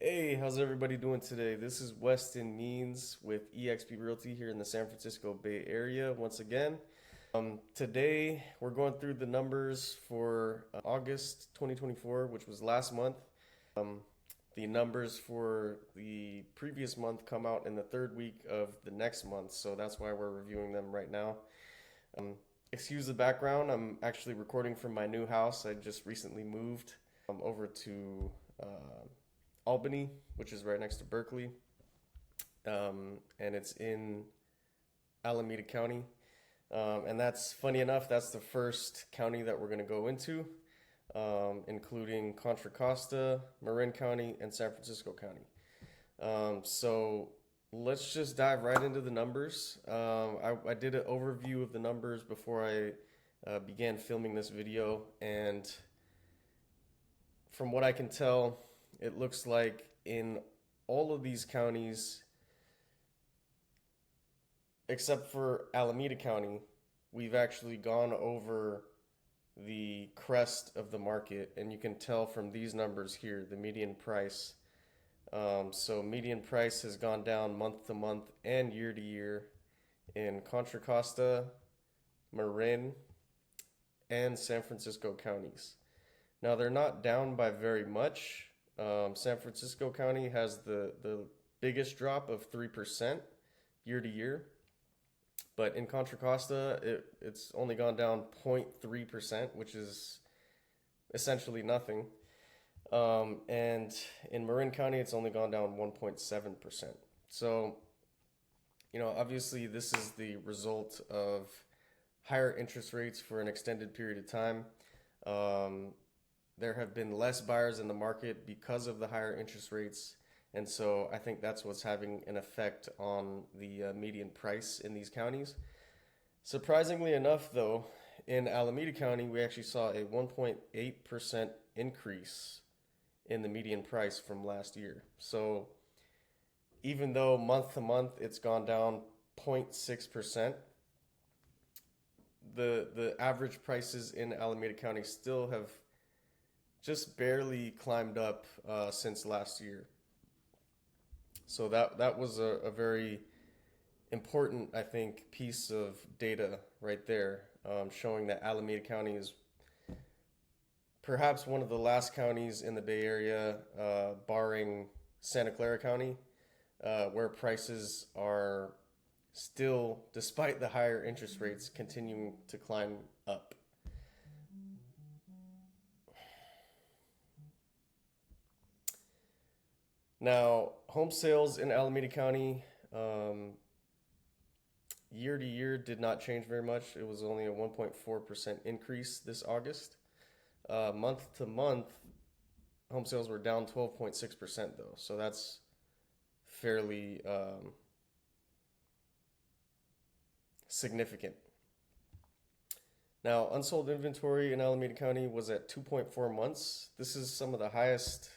Hey, how's everybody doing today? This is Weston Means with eXp Realty here in the San Francisco Bay Area once again. Today we're going through the numbers for August 2024, which was last month. The numbers for the previous month come out in the third week of the next month, so that's why we're reviewing them right now. Um, Excuse the background, I'm actually recording from my new house. I just recently moved over to Albany, which is right next to Berkeley, and it's in Alameda County. And that's funny enough, that's the first county that we're going to go into, including Contra Costa, Marin County, and San Francisco County. So let's just dive right into the numbers. I did an overview of the numbers before I began filming this video, and from what I can tell, it looks like in all of these counties, except for Alameda County, we've actually gone over the crest of the market, and you can tell from these numbers here, the median price. So median price has gone down month to month and year to year in Contra Costa, Marin, and San Francisco counties. Now they're not down by very much. San Francisco County has the biggest drop of 3% year to year. But in Contra Costa, it's only gone down 0.3%, which is essentially nothing. And in Marin County, it's only gone down 1.7%. So, obviously, this is the result of higher interest rates for an extended period of time. There have been less buyers in the market because of the higher interest rates. And so I think that's what's having an effect on the median price in these counties. Surprisingly enough, though, in Alameda County, we actually saw a 1.8% increase in the median price from last year. So even though month to month it's gone down 0.6%, the average prices in Alameda County still have just barely climbed up since last year. So that was a very important, I think, piece of data right there, showing that Alameda County is perhaps one of the last counties in the Bay Area, barring Santa Clara County, where prices are still, despite the higher interest rates, continuing to climb up. Now, home sales in Alameda County, year to year did not change very much. It was only a 1.4% increase this August. Month to month, home sales were down 12.6% though. So that's fairly significant. Now, unsold inventory in Alameda County was at 2.4 months. This is some of the highest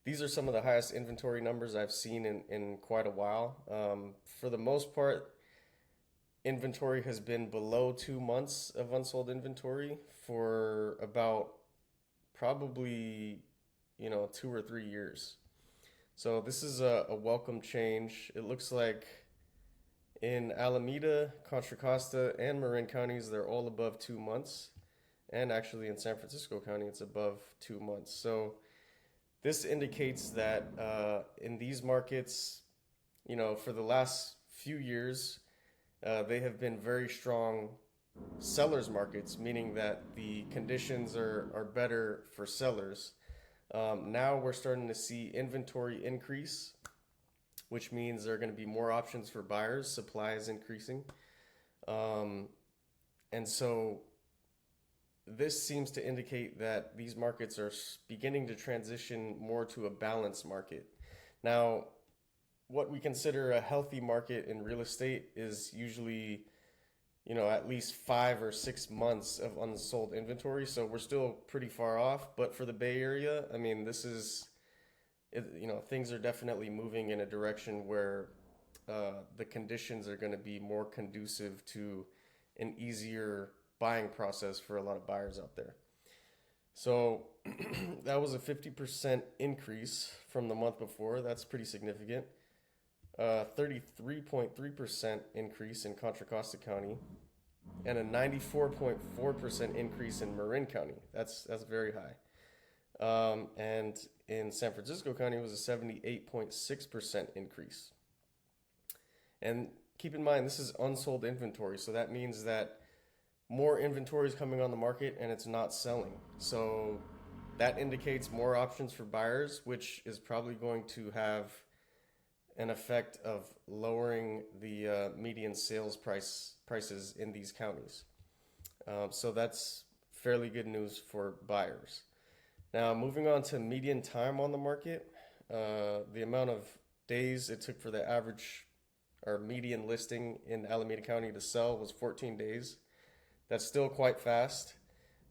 these are some of the highest inventory numbers I've seen in quite a while. For the most part, inventory has been below 2 months of unsold inventory for about probably, 2 or 3 years. So this is a welcome change. It looks like in Alameda, Contra Costa, and Marin counties, they're all above 2 months. And actually in San Francisco County, it's above 2 months. So this indicates that in these markets, for the last few years, they have been very strong sellers markets, meaning that the conditions are better for sellers. Now we're starting to see inventory increase, which means there are going to be more options for buyers. Supply is increasing. And so this seems to indicate that these markets are beginning to transition more to a balanced market. Now, what we consider a healthy market in real estate is usually, at least 5 or 6 months of unsold inventory. So we're still pretty far off. But for the Bay Area, I mean, things are definitely moving in a direction where the conditions are going to be more conducive to an easier buying process for a lot of buyers out there. So that was a 50% increase from the month before. That's pretty significant. 33.3% increase in Contra Costa County, and a 94.4% increase in Marin County. That's very high. And in San Francisco County, it was a 78.6% increase. And keep in mind, this is unsold inventory, so that means that more inventory is coming on the market and it's not selling. So that indicates more options for buyers, which is probably going to have an effect of lowering the median sales prices in these counties. So that's fairly good news for buyers. Now, moving on to median time on the market, the amount of days it took for the average or median listing in Alameda County to sell was 14 days. That's still quite fast.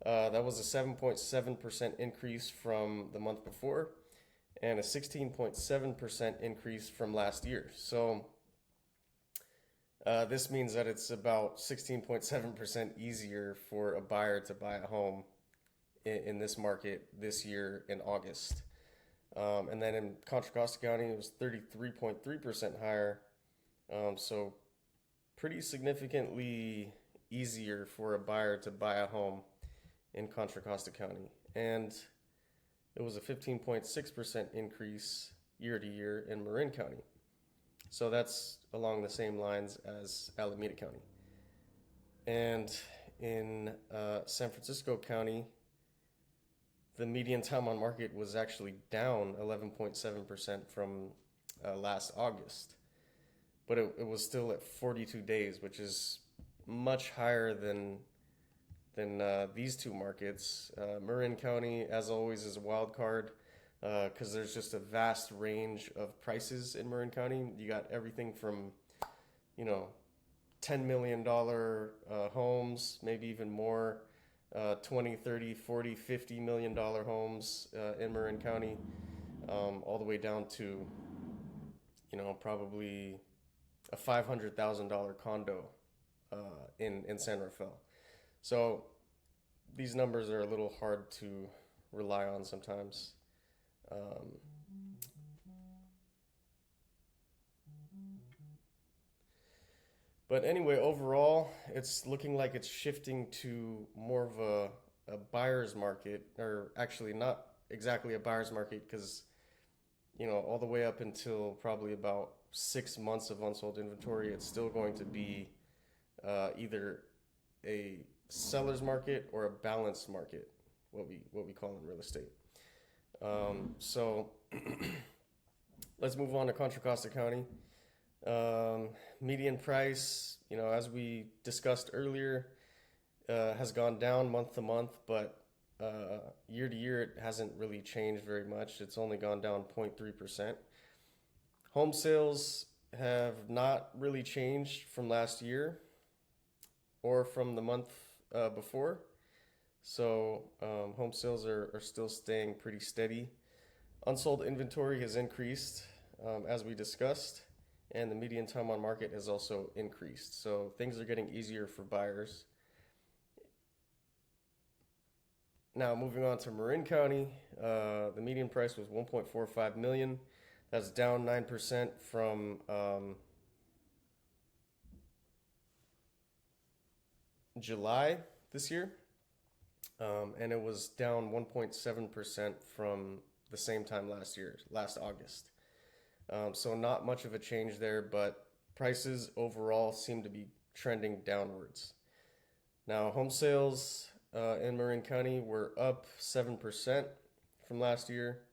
That was a 7.7% increase from the month before and a 16.7% increase from last year. So this means that it's about 16.7% easier for a buyer to buy a home in this market this year in August. And then in Contra Costa County, it was 33.3% higher. So pretty significantly easier for a buyer to buy a home in Contra Costa County. And it was a 15.6% increase year to year in Marin County. So that's along the same lines as Alameda County. And in San Francisco County, the median time on market was actually down 11.7% from last August. But it was still at 42 days, which is much higher than these two markets. Marin County, as always, is a wild card because there's just a vast range of prices in Marin County. You got everything from, $10 million homes, maybe even more, 20, 30, 40, $50 million homes in Marin County, all the way down to, probably a $500,000 condo in San Rafael. So these numbers are a little hard to rely on sometimes. But anyway, overall, it's looking like it's shifting to more of a buyer's market, or actually not exactly a buyer's market, because all the way up until probably about 6 months of unsold inventory, it's still going to be either a seller's market or a balanced market, what we call in real estate. So let's move on to Contra Costa County. Median price, as we discussed earlier, has gone down month to month, but year to year it hasn't really changed very much. It's only gone down 0.3%. Home sales have not really changed from last year or from the month before. So home sales are still staying pretty steady. Unsold inventory has increased, as we discussed, and the median time on market has also increased. So things are getting easier for buyers. Now moving on to Marin County, the median price was $1.45 million. That's down 9% from July this year, and it was down 1.7% from the same time last year, last August. So not much of a change there, but prices overall seem to be trending downwards. Now, home sales in Marin County were up 7% from last year,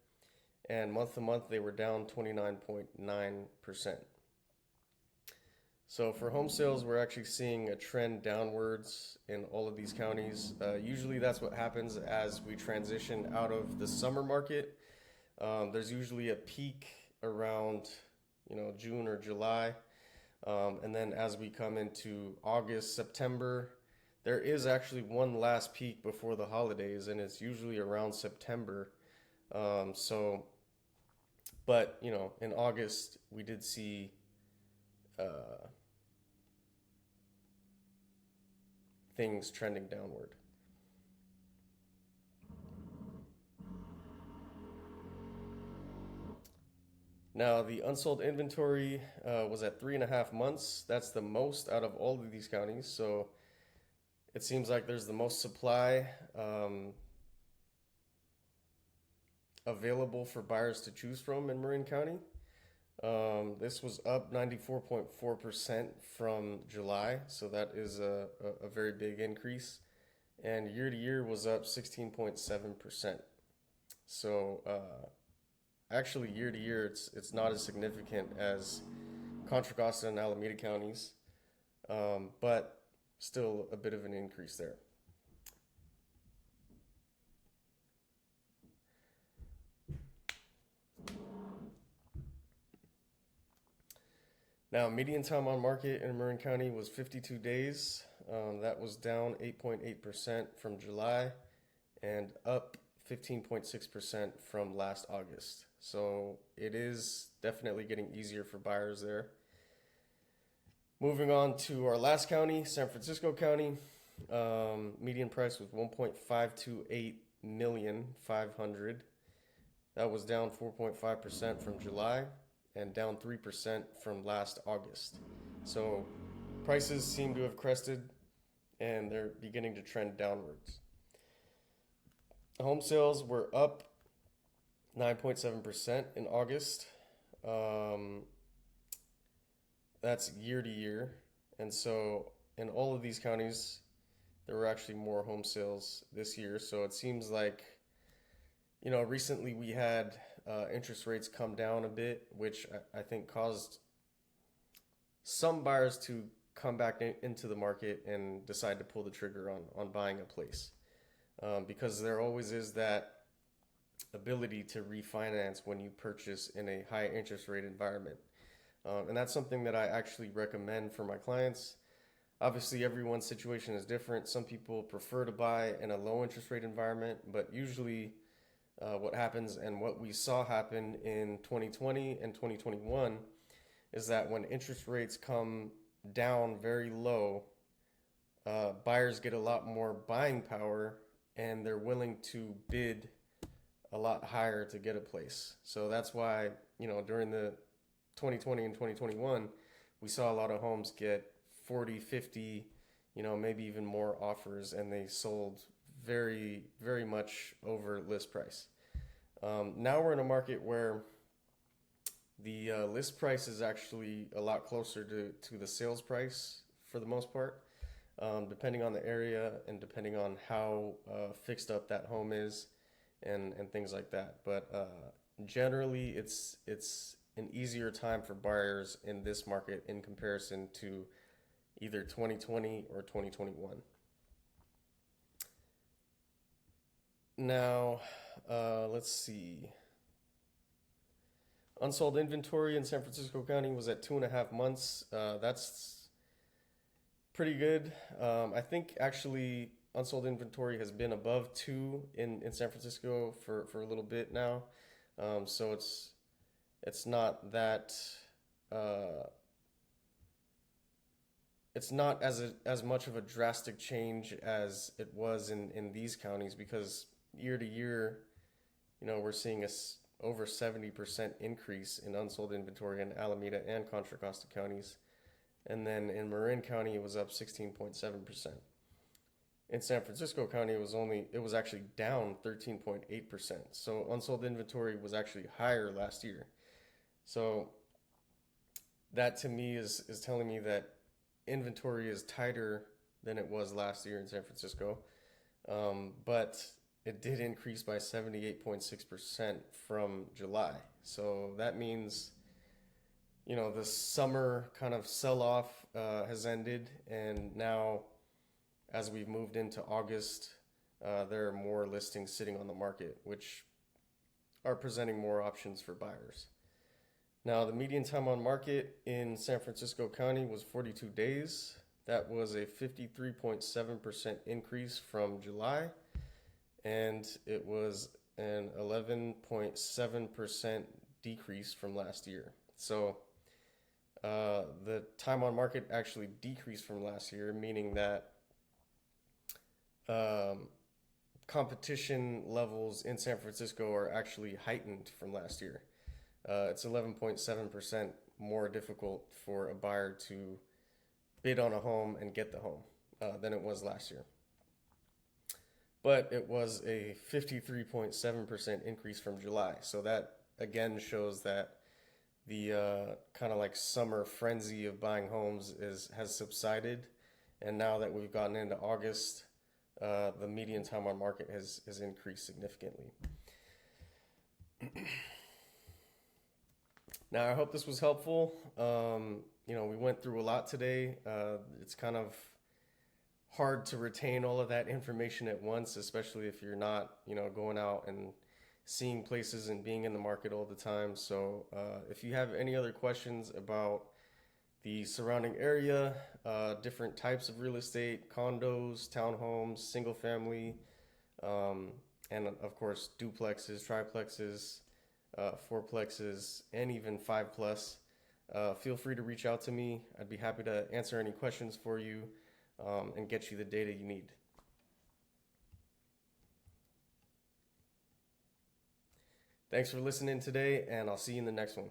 and month to month they were down 29.9%. So for home sales, we're actually seeing a trend downwards in all of these counties. Usually that's what happens as we transition out of the summer market. There's usually a peak around, June or July. And then as we come into August, September, there is actually one last peak before the holidays, and it's usually around September. But in August, we did see things trending downward. Now, the unsold inventory was at 3.5 months. That's the most out of all of these counties. So it seems like there's the most supply available for buyers to choose from in Marin County. This was up 94.4% from July, so that is a very big increase. And year to year was up 16.7%. So actually, year to year, it's not as significant as Contra Costa and Alameda counties, but still a bit of an increase there. Now, median time on market in Marin County was 52 days. That was down 8.8% from July and up 15.6% from last August. So it is definitely getting easier for buyers there. Moving on to our last county, San Francisco County. Median price was 1.528 million 500. That was down 4.5% from July and down 3% from last August. So prices seem to have crested and they're beginning to trend downwards. Home sales were up 9.7% in August. That's year to year. And so in all of these counties, there were actually more home sales this year. So it seems like, recently we had interest rates come down a bit, which I think caused some buyers to come back into the market and decide to pull the trigger on buying a place. Because there always is that ability to refinance when you purchase in a high interest rate environment. And that's something that I actually recommend for my clients. Obviously, everyone's situation is different. Some people prefer to buy in a low interest rate environment, but usually what happens and what we saw happen in 2020 and 2021 is that when interest rates come down very low, buyers get a lot more buying power and they're willing to bid a lot higher to get a place. So that's why, during the 2020 and 2021, we saw a lot of homes get 40, 50, maybe even more offers, and they sold very, very much over list price. Now we're in a market where the list price is actually a lot closer to the sales price for the most part, depending on the area and depending on how fixed up that home is and things like that. But generally, it's an easier time for buyers in this market in comparison to either 2020 or 2021. Now, let's see. Unsold inventory in San Francisco County was at 2.5 months. That's pretty good. I think actually unsold inventory has been above 2 in San Francisco for a little bit now. So it's not that it's not as much of a drastic change as it was in these counties, because year to year, we're seeing over 70% increase in unsold inventory in Alameda and Contra Costa counties. And then in Marin County, it was up 16.7%. In San Francisco County, it was actually down 13.8%. So unsold inventory was actually higher last year. So that to me is telling me that inventory is tighter than it was last year in San Francisco. But it did increase by 78.6% from July. So that means, the summer kind of sell-off has ended, and now as we've moved into August, there are more listings sitting on the market, which are presenting more options for buyers. Now, the median time on market in San Francisco County was 42 days. That was a 53.7% increase from July, and it was an 11.7% decrease from last year. So the time on market actually decreased from last year, meaning that competition levels in San Francisco are actually heightened from last year. It's 11.7% more difficult for a buyer to bid on a home and get the home than it was last year. But it was a 53.7% increase from July. So that again shows that the kind of like summer frenzy of buying homes has subsided, and now that we've gotten into August, the median time on market has increased significantly. Now, I hope this was helpful. We went through a lot today. It's kind of hard to retain all of that information at once, especially if you're not, going out and seeing places and being in the market all the time. So, if you have any other questions about the surrounding area, different types of real estate, condos, townhomes, single family, um, and of course, duplexes, triplexes, fourplexes, and even 5+. Feel free to reach out to me. I'd be happy to answer any questions for you and get you the data you need. Thanks for listening today, and I'll see you in the next one.